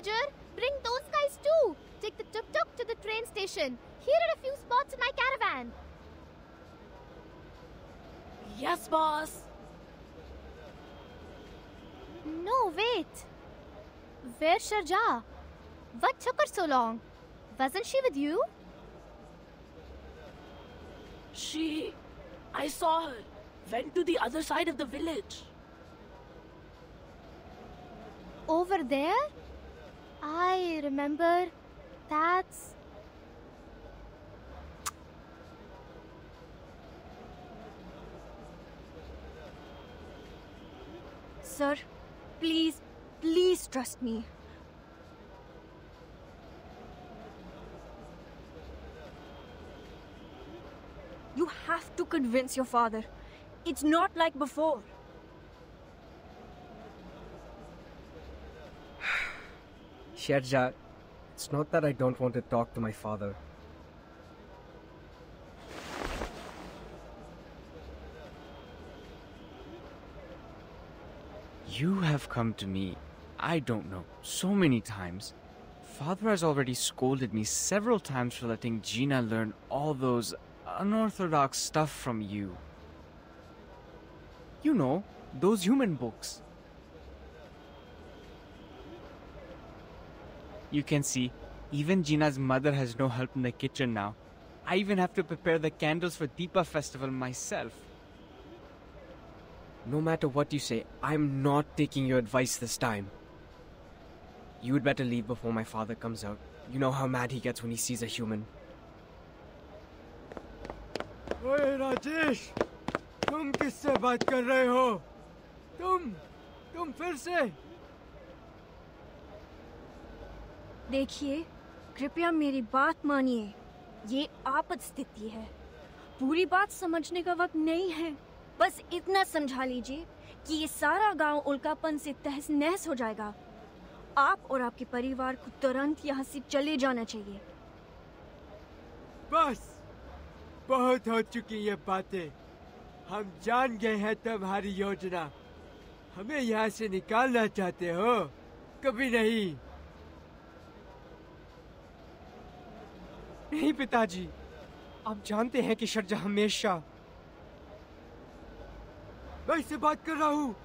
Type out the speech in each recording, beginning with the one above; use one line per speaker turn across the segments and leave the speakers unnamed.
Roger, bring those guys too. Take the tuk-tuk to the train station. Here are a few spots in my caravan.
Yes, boss.
No, wait. Where's Sharjah? What took her so long? Wasn't she with you?
I saw her. Went to the other side of the village.
Over there? I remember. That's...
Sir, please trust me. You have to convince your father. It's not like before.
Sharjah, it's not that I don't want to talk to my father.
You have come to me, I don't know, so many times. Father has already scolded me several times for letting Gina learn all those unorthodox stuff from you. You know, those human books. You can see, even Gina's mother has no help in the kitchen now. I even have to prepare the candles for Deepa festival myself.
No matter what you say, I'm not taking your advice this time. You would better leave before my father comes out. You know how mad he gets when he sees a human.
ओए राजेश, तुम किससे बात कर रहे हो? तुम फिर से?
देखिए, कृपया मेरी बात मानिए। ये आपात स्थिति है। पूरी बात समझने का वक्त नहीं है। बस इतना समझा लीजिए कि ये सारा गांव उल्कापन से तहस नहस हो जाएगा। आप और आपके परिवार को तुरंत यहाँ से चले जाना चाहिए।
बस, बहुत हो चुकी ये बातें। हम जान गए हैं तुम्हारी योजना। हमें यहाँ से निकालना चाहते हो? कभी नहीं।
नहीं पिताजी, आप जानते हैं कि शारजाह हमेशा...
मैं इससे बात कर रहा हूँ।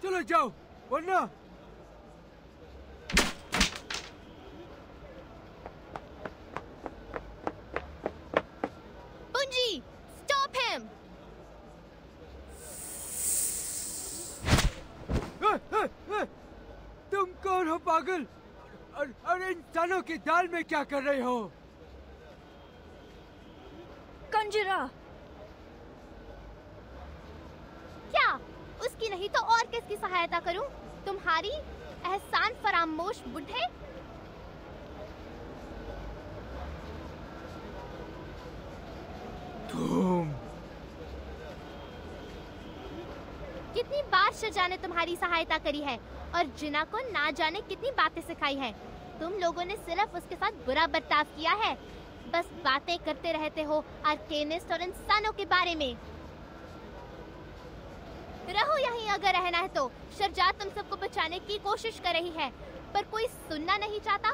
चलो जाओ, वरना...
Bunji, stop him!
तुम कौन हो पागल? और इंसानों की दाल में क्या कर रहे हो?
कंजरा!
क्या? उसकी नहीं तो और किसकी सहायता करूं? तुम्हारी एहसान फरामोश बुढ़े?
तुम...
कितनी बार शारजाह ने तुम्हारी सहायता करी है और जिना को ना जाने कितनी बातें सिखाई हैं। तुम लोगों ने सिर्फ उसके साथ बुरा बर्ताव किया है। बस बातें करते रहते हो आर्केनिस्ट और इंसानों के बारे में। रहो यहीं अगर रहना है तो। शारजाह तुम सबको बचाने की कोशिश कर रही है, पर कोई सुनना नहीं चाहता।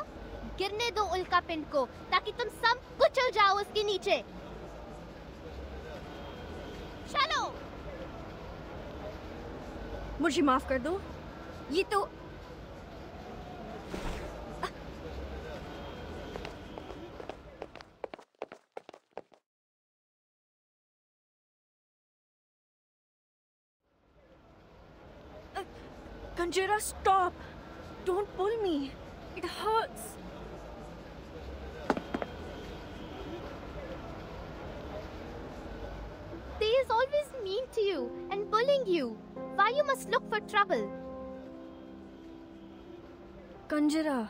गिरने दो उल्का पिंड को ताकि तुम सब कुचल जाओ उसके नीचे। चलो।
मुझे माफ कर दो। ये तो... Kanjira, stop! Don't pull me. It hurts.
They is always mean to you and bullying you. Why you must look for trouble?
Kanjira.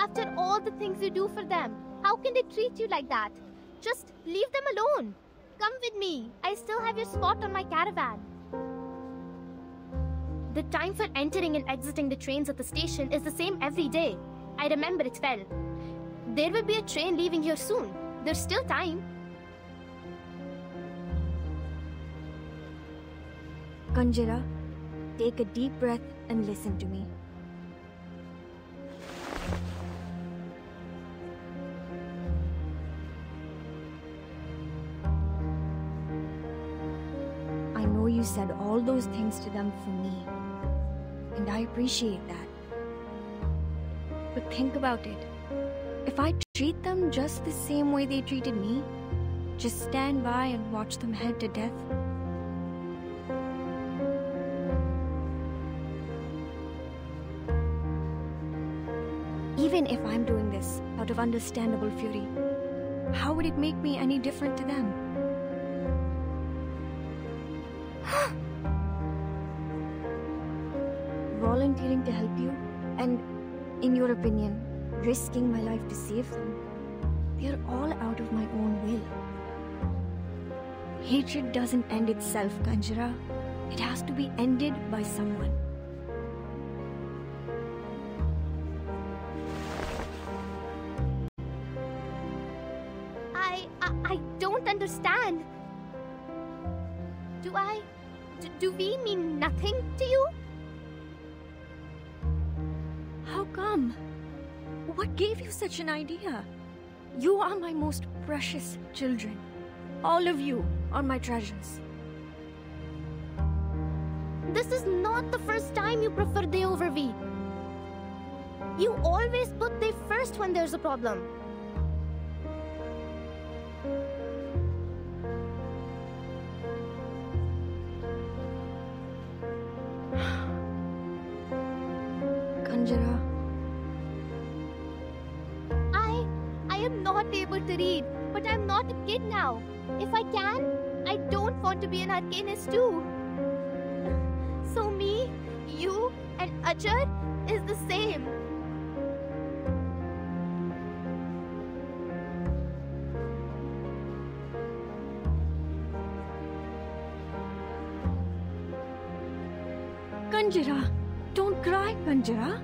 After all the things you do for them, how can they treat you like that? Just leave them alone. Come with me. I still have your spot on my caravan. The time for entering and exiting the trains at the station is the same every day. I remember it well. There will be a train leaving here soon. There's still time.
कंजरा, take a deep breath and listen to me. I know you said all those things to them for me, and I appreciate that. But think about it. If I treat them just the same way they treated me, just stand by and watch them head to death, even if I'm doing this out of understandable fury, how would it make me any different to them? Volunteering to help you, and, in your opinion, risking my life to save them, they're all out of my own will. Hatred doesn't end itself, Kanjara. It has to be ended by someone.
I don't understand. Do we mean nothing to you?
How come? What gave you such an idea? You are my most precious children. All of you are my treasures.
This is not the first time you prefer they over we. You always put they first when there's a problem.
Kanjara,
I am not able to read, but I'm not a kid now. If I can, I don't want to be an arcanist too. So me, you, and Achar is the same.
Kanjara, don't cry, Kanjara.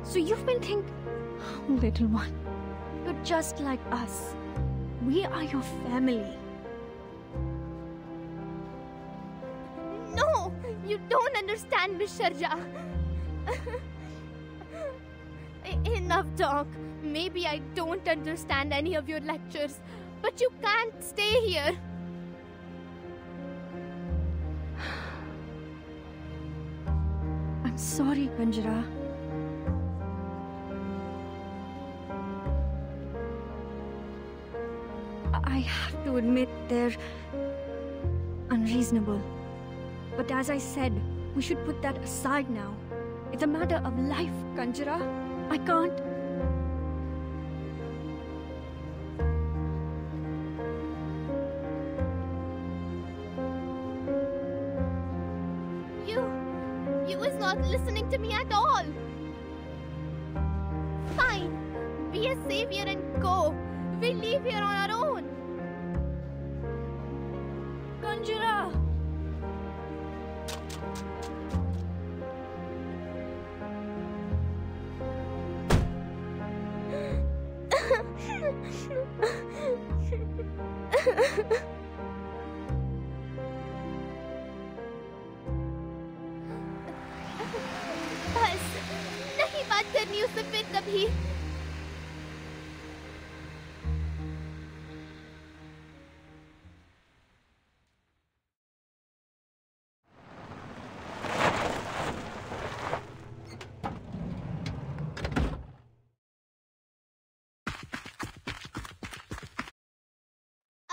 So you've been thinking, little one, you're just like us. We are your family.
No, you don't understand, Miss Sharja. Enough talk. Maybe I don't understand any of your lectures, but you can't stay here.
I'm sorry, Kanjara. I have to admit they're unreasonable. But as I said, we should put that aside now. It's a matter of life, Kanjara. I can't.
You is not listening to me at all. Fine. Be a savior and go. We leave here on our own.
Kanjara!
बस नहीं बात करनी उससे फिर कभी.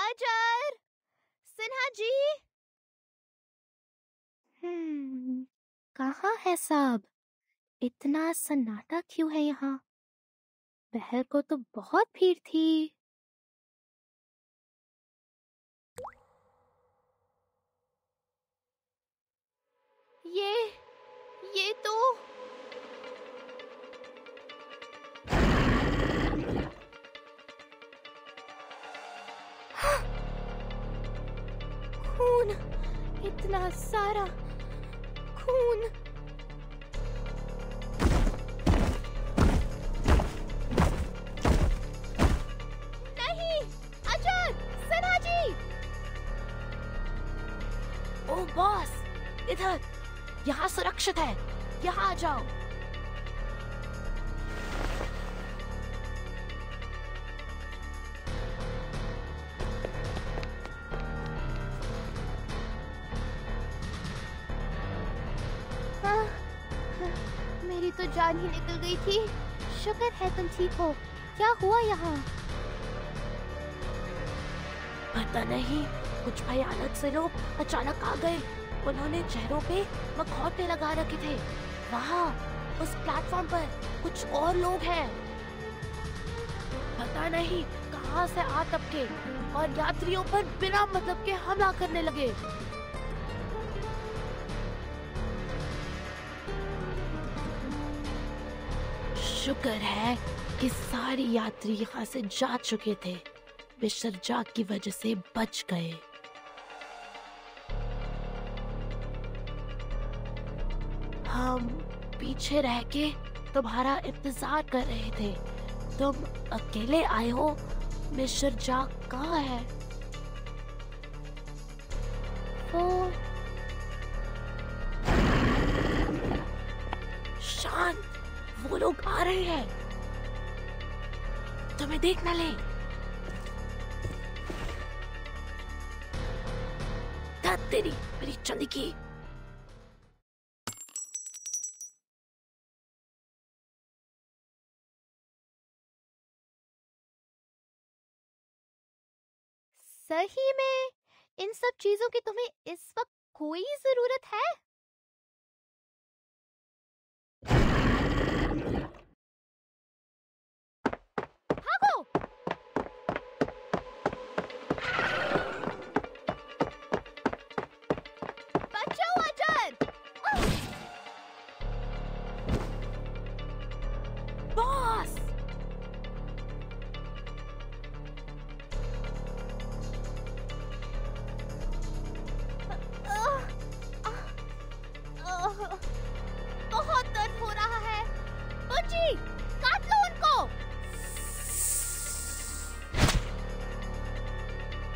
अजर, सिन्हा जी. कहाँ है सब? इतना सन्नाटा क्यों है यहाँ? दोपहर को तो बहुत भीड़ थी. ये तो खून, इतना सारा खून. नहीं, अजर, सिन्हा जी.
Oh, boss, इधर, यहाँ सुरक्षित है, यहाँ आ जाओ।
मेरी तो जान ही निकल गई थी। शुक्र है तुम ठीक हो। क्या हुआ यहाँ?
पता नहीं, कुछ भयानक से लोग अचानक आ गए। उन्होंने चेहरों पे मखौटे लगा रखे थे। वहाँ उस प्लेटफॉर्म पर कुछ और लोग हैं। पता नहीं कहाँ से आ टपके और यात्रियों पर बिना मतलब के हमला करने लगे। शुक्र है कि सारे यात्री यहाँ से जा चुके थे। वे शरजाक की वजह से बच गए। हम पीछे रह के तुम्हारा इंतजार कर रहे थे। तुम अकेले आए हो। मिस्टर जाक कहाँ है? वो शांत, वो लोग आ रहे हैं। तुम्हें देख न ले। धत तेरी, मेरी चंदी की।
सही में इन सब चीजों की तुम्हें इस वक्त कोई जरूरत है? भागो! बचो अजर!
बॉस!
बहुत दर्द हो रहा है। बुच्ची, काट लो उनको।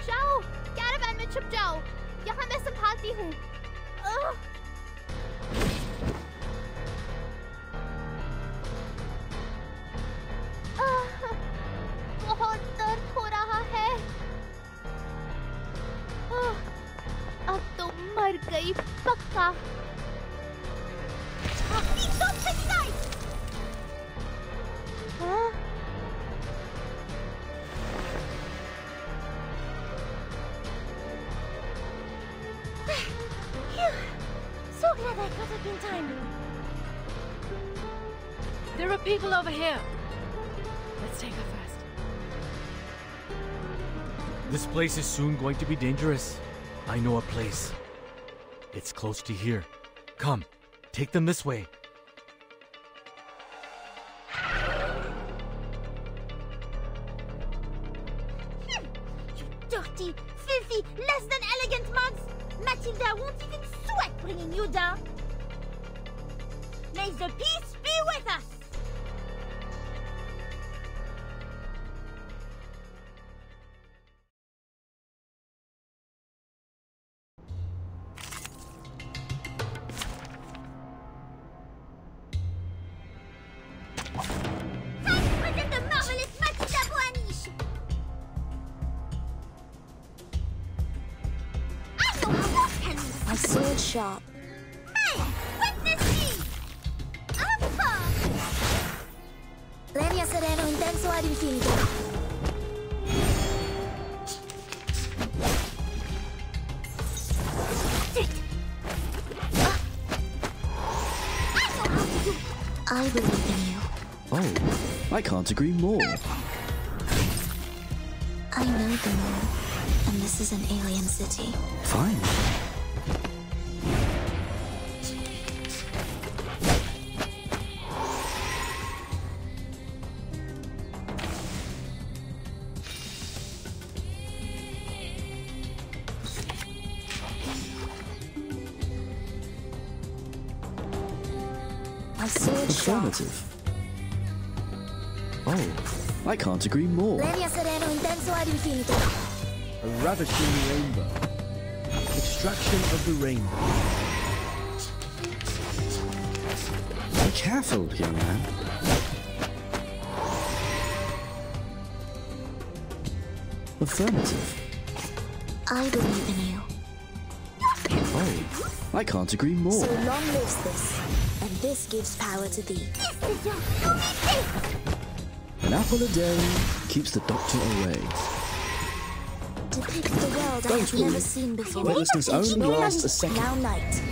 जाओ, कैरावैन में छुप जाओ। यहाँ मैं संभालती हूँ। बहुत दर्द हो रहा है। अब तो मर गई पक्का। So glad I got up in time.
There are people over here. Let's take her fast.
This place is soon going to be dangerous. I know a place. It's close to here. Come, take them this way.
You dirty, filthy, less than elegant mugs! Matilda won't even sweat bringing you down. May the peace be with us! The marvelous Matilda Boanish!
A sword shop.
Hey! Witness me! Alpha!
Lenia sereno intenso ad infinito. I believe in you.
Oh, I can't agree more.
I know the moon, and this is an alien city.
Fine.
A sword shop.
Affirmative. Oh, I can't agree more.
Lenia sereno intenso ad infinito.
A ravishing rainbow. Extraction of the rainbow. Be careful, young man. Affirmative.
I believe in you.
Oh, I can't agree more.
So long lives this, and this gives power to thee.
An apple a day keeps the doctor away.
Depict the world I
Don't
have
worry.
never seen before.
Weightlessness only lasts a second.
Now night.